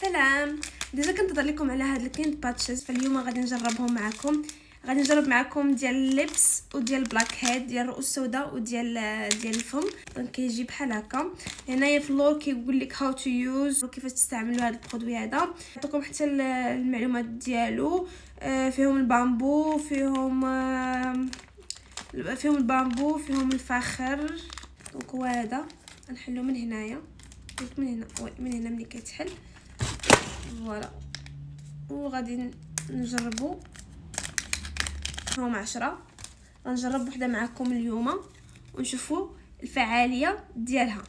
سلام. ديجا كنتهضر لكم على هاد الكيند باتشز، فاليوم غادي نجربهم معكم. غادي نجرب معكم ديال اللبس وديال البلاك هيد، ديال الرؤوس السوداء وديال الفم. دونك كيجي بحال هكا. هنايا في اللور كيقول لك هاو تو يوز وكيفاش تستعملوا هذا البرودوي هذا. نعطيكم حتى المعلومات ديالو. فيهم البامبو، فيهم البامبو، فيهم الفخر. دونك هو هذا نحلو من هنايا، من هنا، من هنا ملي كيتحل فوالا. وغادي نجربو، هما 10. غنجرب وحده معكم اليوم ونشوفوا الفعاليه ديالها.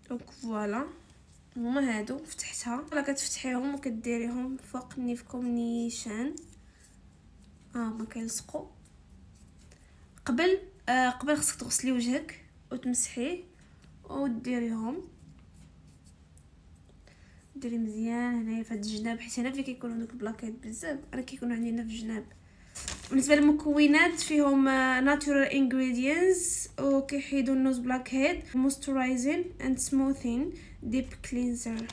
دونك فوالا هما هادو. فتحتها ولا كتفتحيهم وكديريهم فوق نيفكم نيشان. ما كيلصقوا. قبل خصك تغسلي وجهك وتمسحيه وديريهم، ديري مزيان هنايا في هاد الجناب، حيت هنا فين كيكونوا دوك البلاكيت بزاف، انا كيكونوا عندي هنا في الجناب. بالنسبه للمكونات فيهم ناتورال انغريدينتس، وكيحيدوا النوز بلاك هيد، مويسترايزين اند سموثين ديب كلينزر.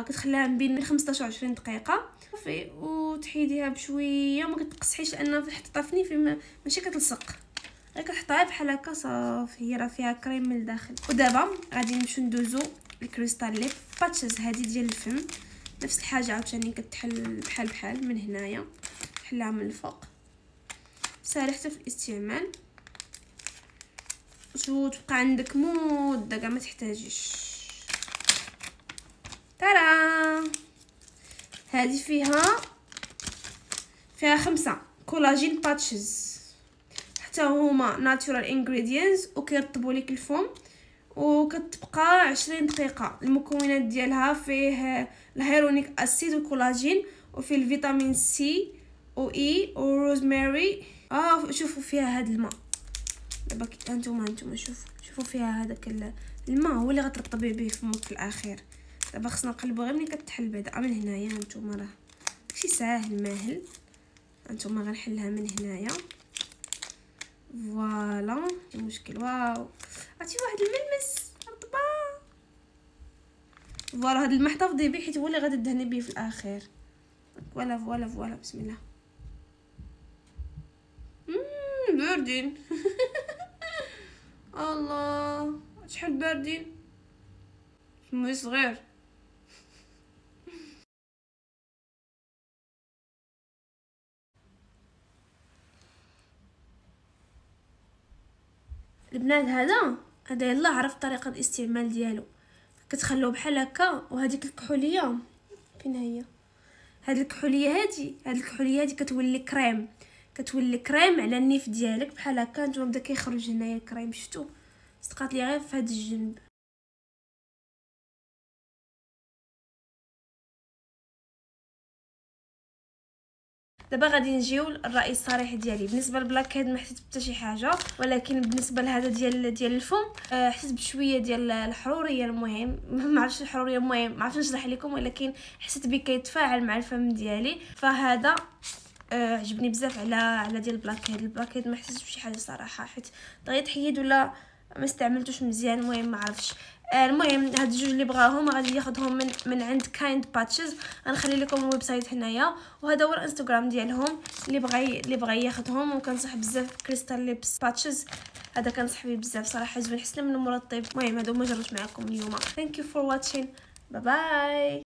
كتخليها بين 15 و 20 دقيقه صافي، وتحيديها بشويه. ما كتقصحيش لان حطيتها في نيف ماشي كتلصق، غير كتحطيها بحال هكا صافي. هي راه فيها كريم من الداخل. ودابا غادي نمشيو ندوزو الكريستال ليب باتشز. هذه ديال الفم نفس الحاجه عاوتاني، كتحل بحال من هنايا، تحلها من الفوق، ساهله حتى في الاستعمال. تبقى عندك مده كاع ما تحتاجيش. ترى هذه فيها 5 كولاجين باتشز، حتى هما ناتورال انغريدينتس، وكيرطبوا لك الفم، وكتبقى 20 دقيقه. المكونات ديالها فيه الهيرونيك اسيد والكولاجين، وفيه الفيتامين سي واي وروزماري. شوفوا فيها هذا الماء دابا. انتم شوفوا فيها هذاك الماء هو اللي غترطبي به فمك في الاخير. دابا خصنا نقلبوا غير ملي كتحل بعدا من هنايا. انتم راه ماشي ساهل ماهل. انتم غنحلها من هنايا فوالا. المشكل واو عرفتي واحد الملمس رطبه فوالا. هذا الماء احتفظي به حيت هو اللي غادي تدهني به في الاخير. فوالا بسم الله. باردين الله شحال باردين. فمي صغير. البنات هذا يلا عرفت طريقه الاستعمال ديالو. كتخلوه بحال هكا، وهذيك الكحوليه فين هي؟ هاد الكحوليه هادي كتولي كريم على النيف ديالك بحال هكا. نتوما بدا كيخرج هنايا الكريم، شفتوا؟ صدقات لي غير في هاد الجنب. دابا غادي نجيو للراي الصريح ديالي. بالنسبه للبلاك هيد ما حسيت حتى شي حاجه، ولكن بالنسبه لهذا ديال الفم حسيت بشويه ديال الحروريه. المهم ما عرفتش الحروريه، المهم ما عرفتش نشرح لكم، ولكن حسيت بيه كيتفاعل مع الفم ديالي. فهذا عجبني بزاف على ديال البلاك هيد ما حسيتش بشي حاجه صراحه، حيت دغيا تحيد ولا ما استعملتوش مزيان. المهم ما عرفتش. المهم هاد الجوج اللي بغاهم غادي ياخذهم من عند كايند باتشز. غنخلي لكم الويب سايت هنايا، وهذا هو الانستغرام ديالهم اللي بغى ياخذهم. وكنصح بزاف كريستال ليبس باتشز، هذا كنصح بيه بزاف صراحه، زوين حسن من المرطب. المهم هادو ما جربت معكم اليوم. ثانك يو فور واتشين، باي باي.